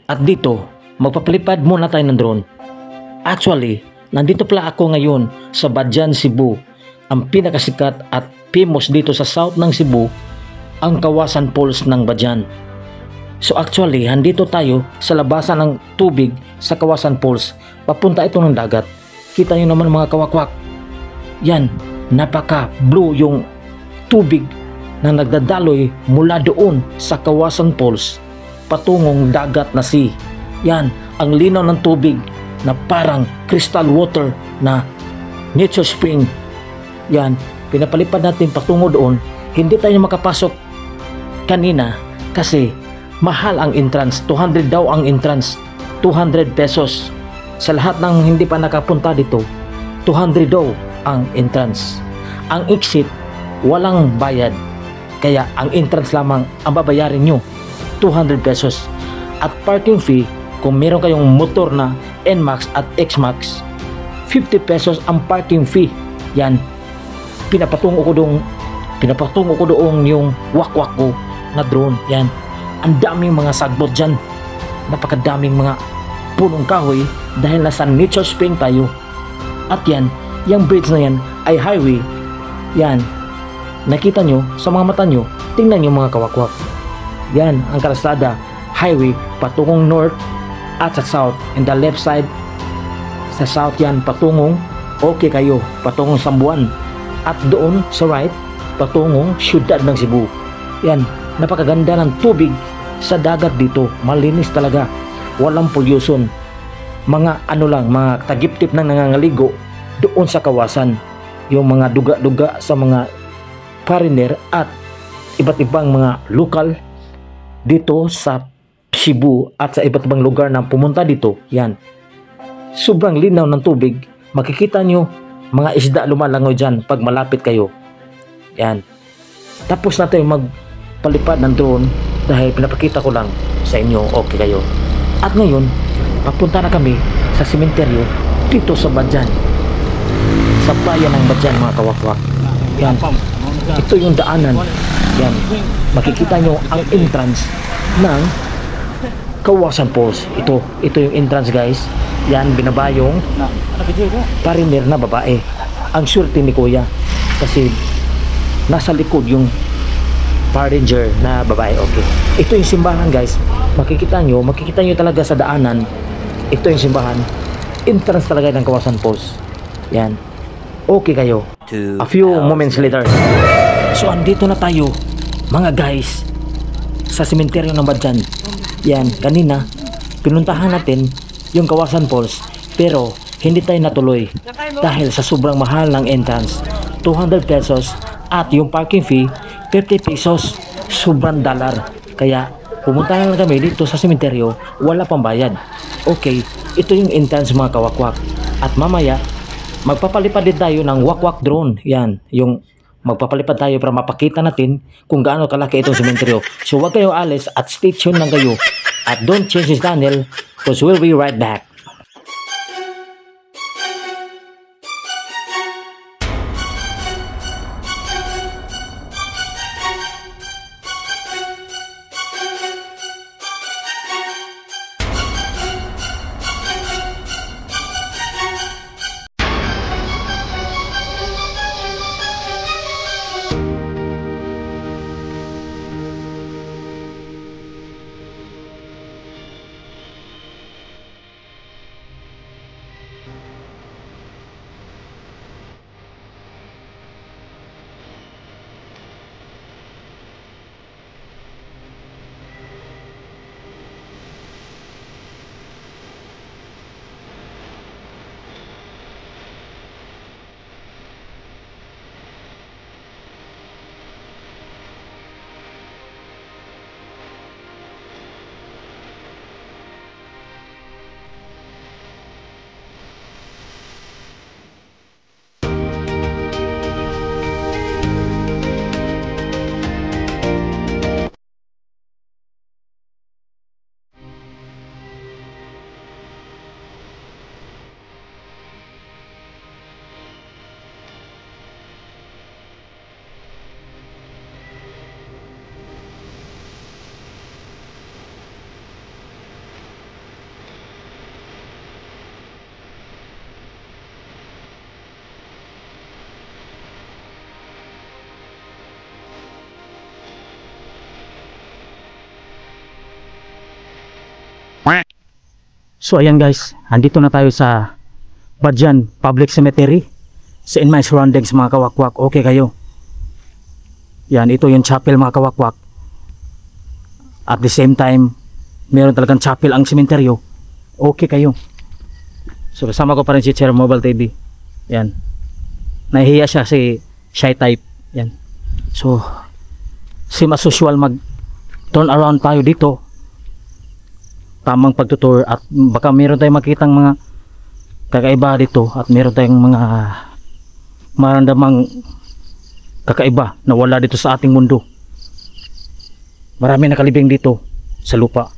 At dito, magpapalipad muna tayo ng drone. Actually, nandito pala ako ngayon sa Badyan, Cebu. Ang pinakasikat at famous dito sa south ng Cebu, ang Kawasan Falls ng Badyan. So actually, andito tayo sa labasan ng tubig sa Kawasan Falls. Papunta ito ng dagat. Kita nyo naman mga kawakwak. Yan, napaka blue yung tubig na nagdadaloy mula doon sa Kawasan Falls patungong dagat na sea. Yan, ang linaw ng tubig na parang crystal water na nature spring. Yan, pinapalipad natin patungo doon. Hindi tayo makapasok kanina kasi mahal ang entrance. 200 daw ang entrance. 200 pesos. Sa lahat ng hindi pa nakapunta dito, 200 daw ang entrance. Ang exit, walang bayad. Kaya ang entrance lamang ang babayarin nyo, 200 pesos. At parking fee, kung meron kayong motor na NMAX at XMAX, 50 pesos ang parking fee. Yan, pinapatungo ko doon yung wakwak ko na drone. Yan, ang daming mga sagbot dyan, napakadaming mga punong kahoy dahil nasa nature spring tayo. At yan, yung bridge na yan ay highway. Yan, nakita nyo sa mga mata nyo, tingnan nyo mga kawakwak. Yan, ang kalsada, highway, patungong north at sa south. And the left side, sa south yan, patungong okay kayo, patungong Sambuan. At doon sa right, patungong siyudad ng Cebu. Yan, napakaganda ng tubig sa dagat dito. Malinis talaga, walang pollution. Mga ano lang, mga tagip-tip na nangangaligo doon sa Kawasan. Yung mga duga-duga sa mga foreigner at iba't ibang mga lokal dito sa Cebu at sa iba't ibang lugar na pumunta dito. Yan, sobrang linaw ng tubig. Makikita nyo mga isda lumalangoy dyan pag malapit kayo. Yan, tapos na tayo magpalipad ng drone dahil pinapakita ko lang sa inyo okay kayo. At ngayon, papunta na kami sa sementeryo dito sa Badyan, sa bayan ng Badyan mga kawakwak. Yan, ito yung daanan. Yan, makikita nyo ang entrance ng Kawasan Falls. Ito yung entrance guys. Yan, binabayong pariner na babae. Ang swerte ni kuya kasi nasa likod yung pariner na babae. Okay, ito yung simbahan guys. Makikita nyo talaga sa daanan. Ito yung simbahan, entrance talaga ng Kawasan Falls. Yan, okay kayo. A few moments later, so andito na tayo mga guys sa sementeryo ng Badyan. Yan, kanina pinuntahan natin yung Kawasan Falls pero hindi tayo natuloy dahil sa sobrang mahal ng entrance, 200 pesos, at yung parking fee 50 pesos, sobrang dollar. Kaya pumunta na lang kami dito sa sementeryo, wala pang bayad. Okay, ito yung entrance mga kawakwak. At mamaya magpapalipad din tayo ng wakwak drone. Yan, yung magpapalipad tayo para mapakita natin kung gaano kalaki itong sementeryo. So wag kayo alis at stay tuned lang kayo. At don't change this channel because we'll be right back. So ayan guys, andito na tayo sa Badyan Public Cemetery. So in my surroundings mga kawakwak, okay kayo? Yan, ito yung chapel mga kawakwak. At the same time, meron talagang chapel ang sementeryo. Okay kayo? So kasama ko pa rin si Sir Mobile TV. Yan. Nahihiya siya si shy type. Yan. So, same as usual, mag turn around tayo dito. Tamang pagtutur at baka meron tayong makitang mga kakaiba dito at meron tayong mga maramdamang kakaiba na wala dito sa ating mundo. Marami nakalibing dito sa lupa.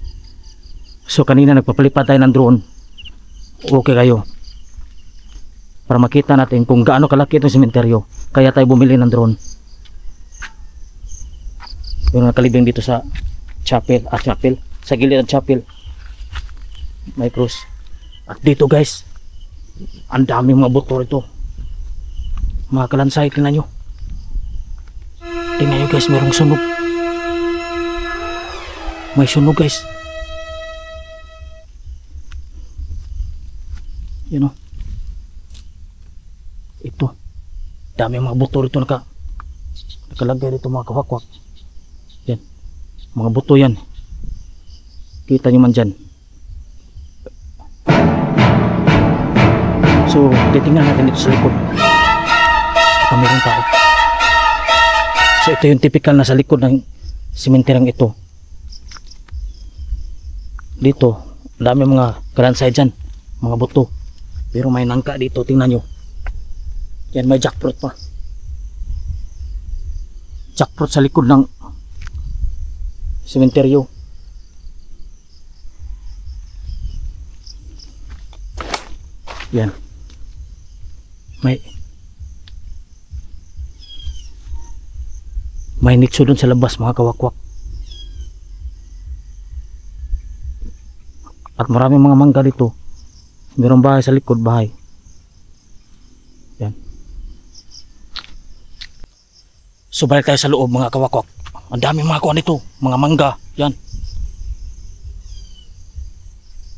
So kanina nagpapalipad tayo ng drone. Okay kayo? Para makita natin kung gaano kalaki itong sementeryo. Kaya tayo bumili ng drone. Yung nakalibing dito sa chapel. Sa gilid ng chapel. May cross. At dito guys, ang daming mga buto rito. Mga kalansay, tingnan nyo. Tingnan nyo guys, merong sunog. May sunog guys. Yan o. Ito. Daming mga buto rito nakalagay dito mga kawakwak. Yan. Mga buto yan. Kita nyo man dyan. So, titingnan natin dito sa likod. Baka mayroong tao. So, ito yung typical na sa likod ng sementeryong ito. Dito, dami mga kalansay dyan. Mga buto. Pero may nangka dito, tingnan nyo. Yan, may jackfruit pa. Jackfruit sa likod ng sementeryo. Yan. May nitso dun sa labas mga kawakwak. At maraming mga mangga dito. Mayroong bahay sa likod, bahay. Yan. So balik tayo sa loob mga kawakwak. Ang daming mga kuha nito, mga mangga. Yan.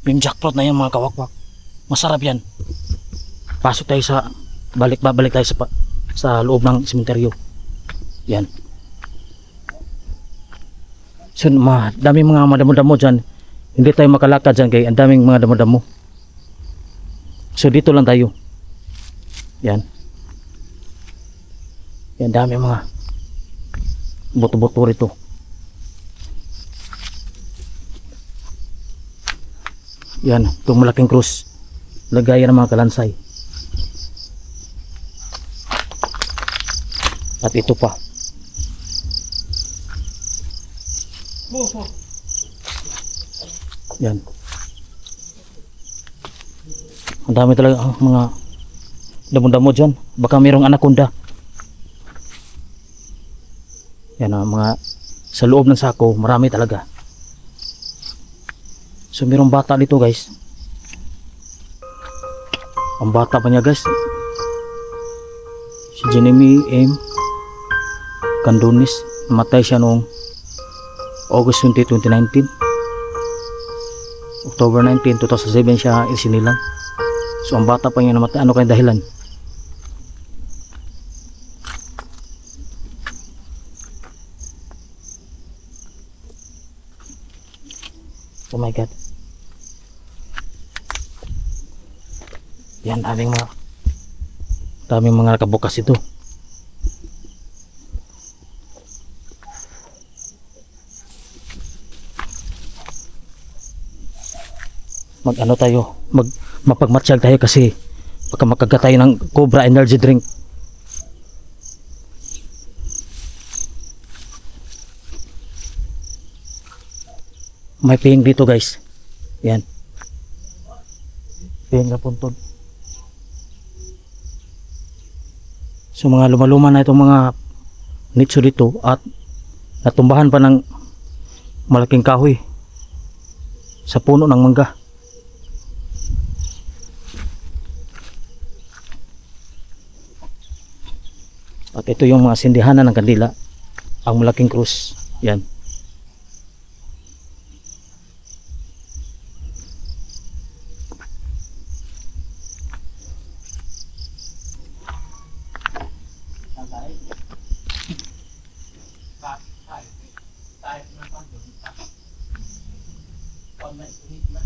Yung jackfruit na yan mga kawakwak. Masarap yan. Pasok tayo sa babalik tayo sa loob ng sementeryo. Yan. So daming mga madamo-damo dyan. Hindi tayo makalakad dyan kaya ang daming mga damo-damo. So dito lang tayo. Yan. Yan, daming mga buto-buto rito. Yan, itong malaking krus. Lagayan ng mga kalansay. At ito pa. Yan. Ang dami talaga mga damo-damo dyan. Baka mayroong anaconda. Yan ang mga sa loob ng sako. Marami talaga. So mayroong bata dito guys. Ang bata pa niya guys. Si Jeremy M. Candonis. Namatay siya noong August 20, 2019. October 19, 2007 siya isinilang. So ang bata pa niya namatay. Ano kayong dahilan? Oh my God. Yan, daming mga nakabukas ito. Mag-ano tayo, mapagmatsyag tayo kasi baka makagat tayo ng Cobra energy drink. May pihing dito guys. Yan. Pihing na puntod. So mga lumaluma na itong mga nitso dito at natumbahan pa ng malaking kahoy sa puno ng mangga. At ito yung mga sindihanan ng kandila, ang malaking krus. Yan.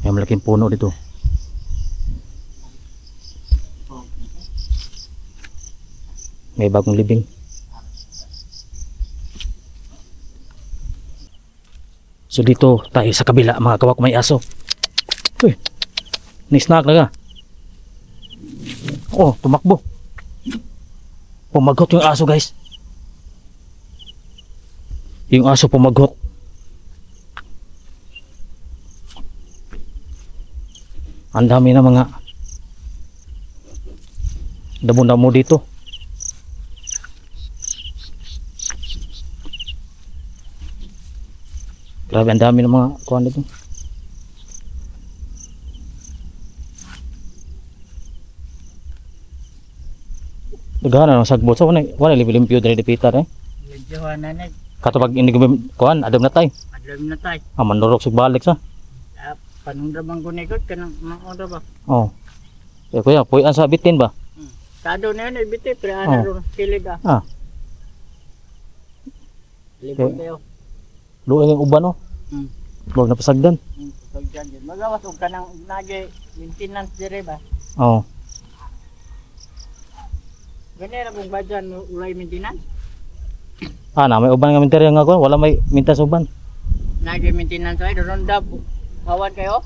May malaking puno dito. May bagong libing. So dito tayo sa kabila mga kawak, may aso. Uy, nisnak na ka. Oh, tumakbo. Pumagot yung aso guys. Yung aso pumagot. Ang dami na mga damo-damo dito. Grabe, ang dami ng mga kuwan dito. Dagana ng sagbot sa wala limpyo diri dipitar eh. Medyo na Katubag ini kuwan adam na tay. adlam na tay. Mandurok sig balik sa. Panundrabang gunikot kanang maoda ba? Oh. Eh kuya, puyan sa bitin ba? Sado na yun, ibiti, pero ano ron, kilig Ah. Libog kayo. Luoy ng uban no. Wag na pasagdan. Pag dyan yun. Magawas ka ng nage maintenance dire ba? Oh. Ganyan kung ba dyan ulay maintenance? Na may uban nga minterya nga ko, wala may mintas uban. Nage maintenance ay ronda kawan kayo?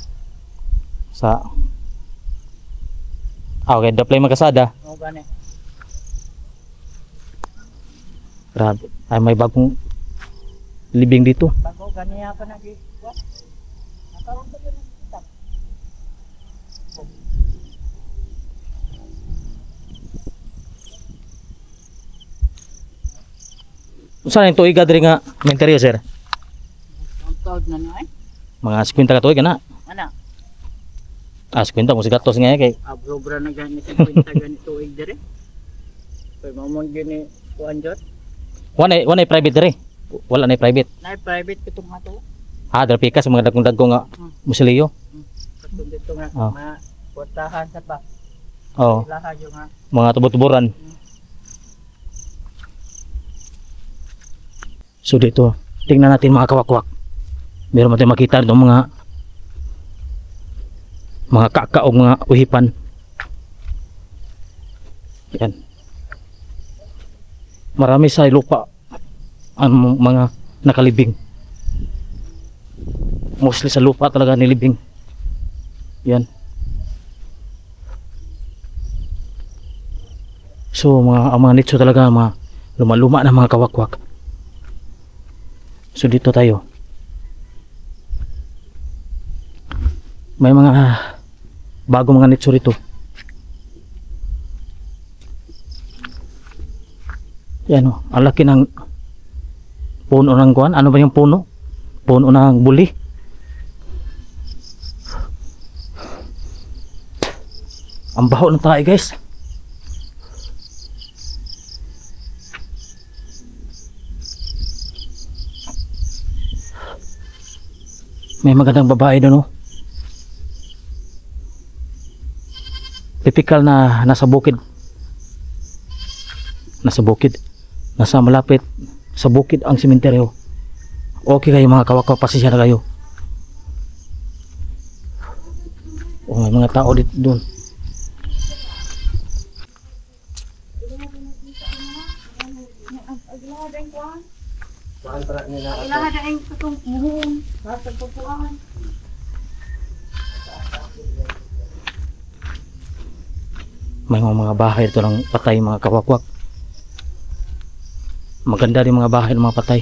Sa okay, daplay magkasada. O gani. Grabe. Ay may bagong libing dito. Bago ganiya pa nagi. What? Nakaroon ba yun? Saan yung tuig diri nga minteryo sir? Ang taod na niya ay? Mga 50 ka tuig na. Ano? 50 mo sigatos nga kay. Abrobra na gani 50 gani tuig dire. Pwede mamang gini kuhan dyan. Wala private diri. Wala na private. Na private kitong mato. Dara pika sa mga dagkong nga musiliyo. Katong dito nga mga kwartahan sa ba. Oh, Lahat yung nga. mga tubot-tuburan. So dito, tingnan natin mga kawakwak. Meron natin makita dito mga kaka o mga uhipan. Yan. Marami sa lupa ang mga nakalibing. Mostly sa lupa talaga nilibing. Yan. So ang mga nitso talaga mga luma-luma na mga kawakwak. So dito tayo. May mga bagong mga nitso rito. Yan o, ang laki ng puno ng kuwan. Ano ba yung puno? Puno ng buli. Ang baho ng tayo guys. May magandang babae doon oh. Typical na nasa bukid. Nasa malapit sa bukid ang sementeryo. Okay kayo mga kawakwak, pasensya na kayo. Oh, may mga tao dito doon. Ilaha na yung katong muhong. Nasa pupuan. May mga bahay dito ng patay mga kawakwak. Maganda rin mga bahay ng mga patay.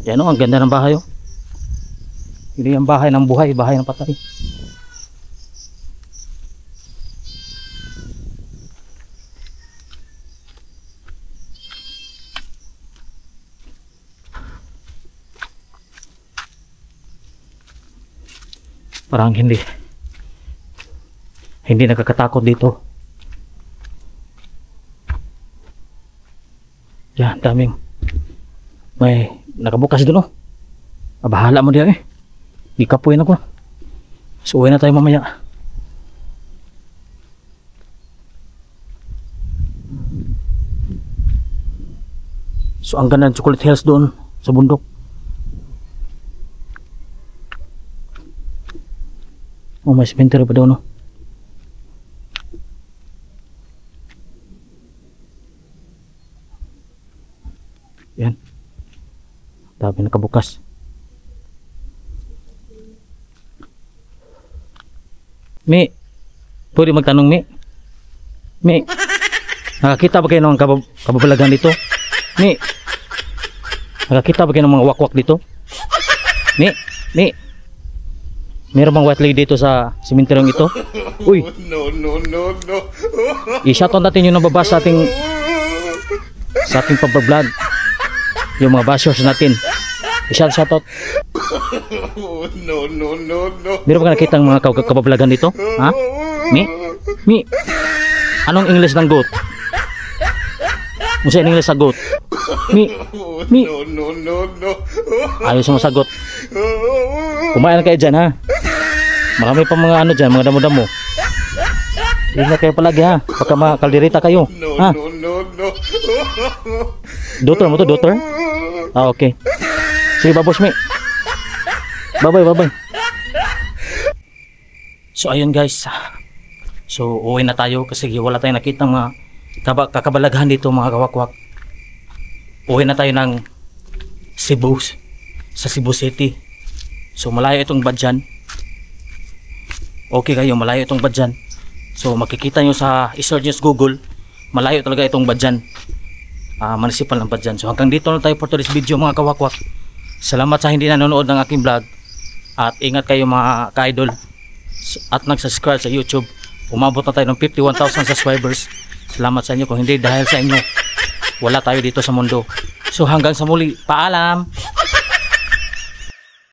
Yan o, ang ganda ng bahay o. Hindi ang bahay ng buhay, bahay ng patay. Parang hindi nakakatakot dito. Yan, daming may nakabukas doon oh. Bahala mo diyan eh. Ikapuin ako. So uwi na tayo mamaya. So ang ganda ng Chocolate Hills doon sa bundok. Oh, may cemetery pa doon, no? Yan. Dami nakabukas. Mi, pwede magtanong, Mi? Mi, nakakita ba kayo ng kababalagan dito? Mi, nakakita ba kayo ng mga wakwak dito? Mi, meron bang white lady dito sa simenteryong ito? Uy, no. I-shoutout natin yung nababasa sa ating pag-vlog. Yung mga bashers natin. I-shoutout. No. Meron ba nakita ng mga kababalagan dito? Ha? Mi, anong English ng goat? Ano sa English sa goat? Mi. No. Ayaw sa masagot. Kumain na kayo dyan, ha? Marami pa mga ano dyan, mga damo-damo. Ingat kayo palagi, ha? Baka makaldirita kayo. Ha? No. Daughter mo to, daughter? Ah, okay. Sige, babos, Mi. Bye-bye. So, ayun guys. So, uwi na tayo kasi wala tayong nakita mga kakabalaghan dito, mga kawakwak. Uwi na tayo ng Cebu, sa Cebu City. So, malayo itong Badyan. Okay kayo, malayo itong Badyan. So, makikita nyo sa i-search nyo sa Google, malayo talaga itong Badyan. Municipal ng Badyan. So, hanggang dito na tayo for today's video, mga kawakwak. Salamat sa hindi nanonood ng aking vlog. At ingat kayo, mga ka-idol. At nag-subscribe sa YouTube. Umabot na tayo ng 51,000 subscribers. Salamat sa inyo. Kung hindi dahil sa inyo, wala tayo dito sa mundo. So hanggang sa muli, paalam!